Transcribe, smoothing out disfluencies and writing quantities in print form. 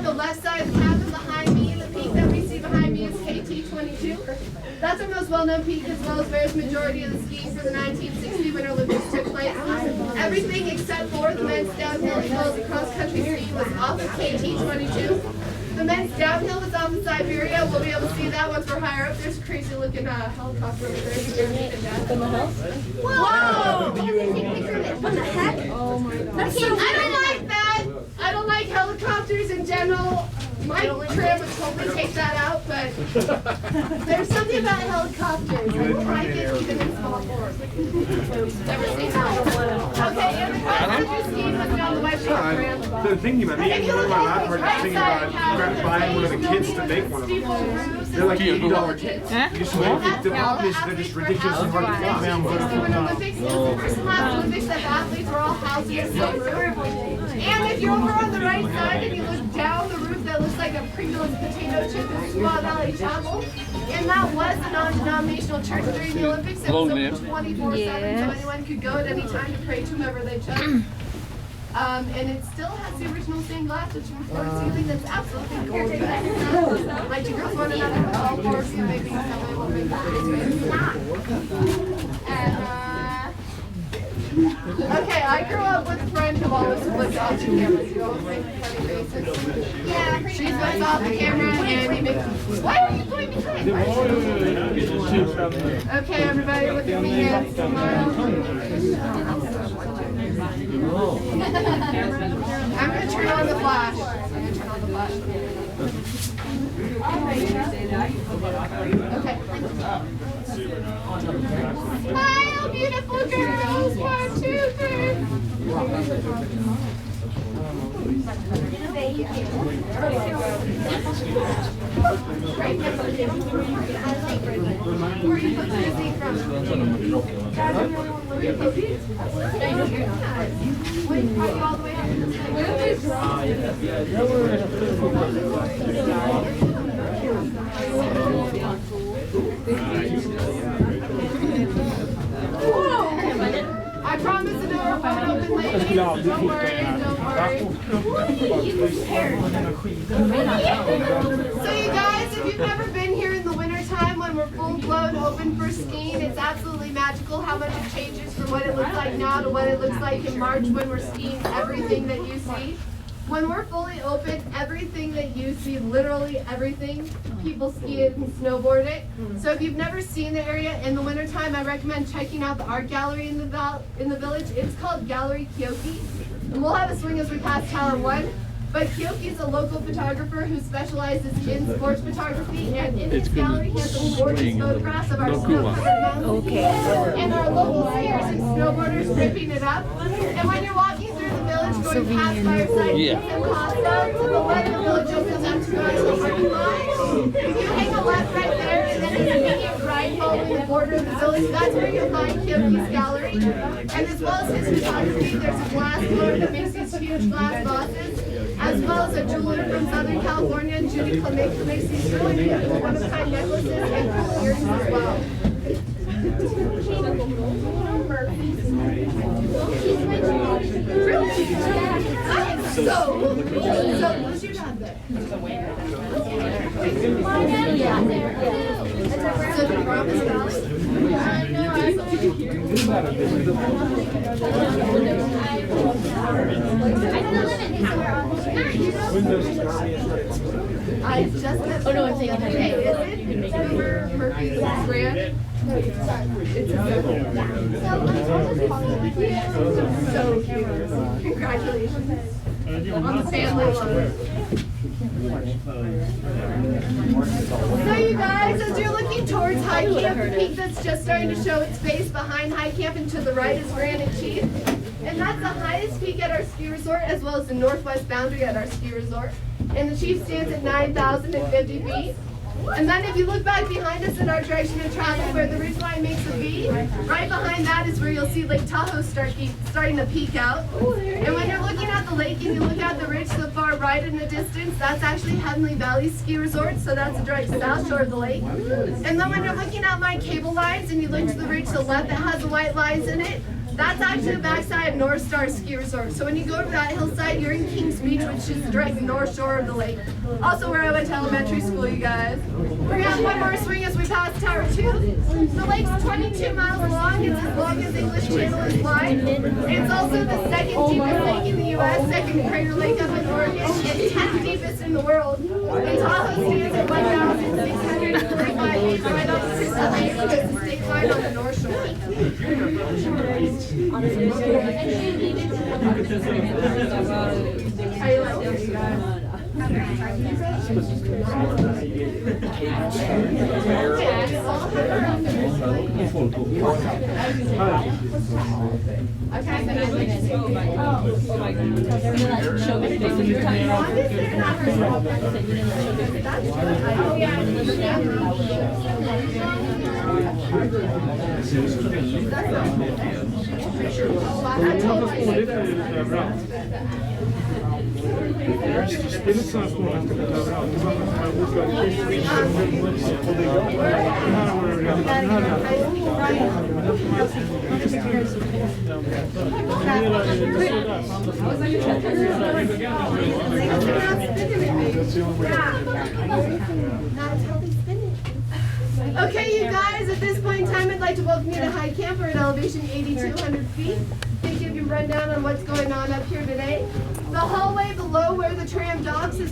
the left side of the cabin behind me, the peak that we see behind me is KT-22. That's our most well-known peak, as well as where the majority of the skiing for the 1960 Winter Olympics took place. Everything except for the men's downhill as well as the cross-country ski was off of KT-22. The men's downhill was off of Siberia. We'll be able to see that once we're higher up. There's a crazy-looking helicopter over there. Whoa! What the heck? Oh my God. I don't like that. I don't like helicopters in general. My Tram would totally take that out, but there's something about helicopters. I don't like it even in small form. Never seen that. Okay, and the cross-country skiing was down the west shore of Tram. The thing about me, one of my last parts thinking about buying one of the kits to make one of them. They're like $80 kits. The problem is they're just ridiculously hard to fly. Olympics, the first last Olympics that the athletes were all housed in the same room. And if you're over on the right side and you look down the roof that looks like a Pringles potato chip in Squaw Valley Chapel, and that was a non-denominational church during the Olympics. It was open 24/7, so anyone could go at any time to pray to whomever they chose. And it still has the original stained glass, which from floor to ceiling, that's absolutely gorgeous. Like, you girls want another all four of you, maybe somebody will make that. And, okay, I grew up with a friend who always flips off the camera. You always make funny faces. Yeah, she flips off the camera and he makes. Why are you going behind? Okay, everybody, look at me and smile. I'm going to turn on the flash. Okay. Smile, beautiful girls. 1, 2, 3. Where are you from? Wait, are you all the way up to the I promise to know our phone open ladies. Don't worry, don't worry. So you guys, if you've never been here in the wintertime when we're full-blown open for skiing, it's absolutely magical how much it changes from what it looks like now to what it looks like in March when we're skiing everything that you see. When we're fully open, everything that you see, literally everything, people ski it and snowboard it. So if you've never seen the area in the wintertime, I recommend checking out the art gallery in the village. It's called Gallery Kyoki. And we'll have a swing as we pass Tower 1. But Kyoki is a local photographer who specializes in sports photography, and in his gallery he has some gorgeous photographs of our snow-covered mountains and our local skiers and snowboarders ripping it up. And when you're walking through the village, going past Fireside and Costa, to the left the village opens up to go to the parking lot. If you hang a left right there, and then an immediate right following the border of the village, that's where you'll find Kyoki's gallery. And as well as his photography, there's a glass door that makes these huge glass vases, as well as a jeweler from Southern California, Judy Clement, who makes these really beautiful one-of-a-kind necklaces and cool earrings as well. So who's your dad there? My dad's out there. So the Promise Valley? I just met. Oh no, I'm saying hey, is it? Remember Murphy's brand? So congratulations on the family line. So you guys, as you're looking towards High Camp, the peak that's just starting to show its face behind High Camp and to the right is Granite Chief. And that's the highest peak at our ski resort, as well as the northwest boundary at our ski resort. And the Chief stands at 9,050 feet. And then if you look back behind us in our direction of travel, where the ridgeline makes a V, right behind that is where you'll see Lake Tahoe starting to peak out. And when you're looking at the lake and you look at the ridge to the far right in the distance, that's actually Heavenly Valley Ski Resort, so that's the direct south shore of the lake. And then when you're looking at my cable lines and you look to the ridge to the left that has the white lines in it, That's actually the backside of North Star Ski Resort. So when you go to that hillside, you're in Kings Beach, which is direct north shore of the lake. Also where I went to elementary school, you guys. We're gonna have one more swing as we pass Tower 2. The lake's 22 miles long. It's as long as English Channel is wide. It's also the second deepest lake in the U.S., second to Crater Lake up in Oregon, and 10th deepest in the world. And Tahoe stands at 1,635 feet right on the Crystal Lake, which is the state line on the North Shore. How you like it, you guys? Okay, you guys, at this point in time, I'd like to welcome you to High Camp. We're at elevation 8,200 feet. They give you a rundown on what's going on up here today. The hallway below where the tram docks is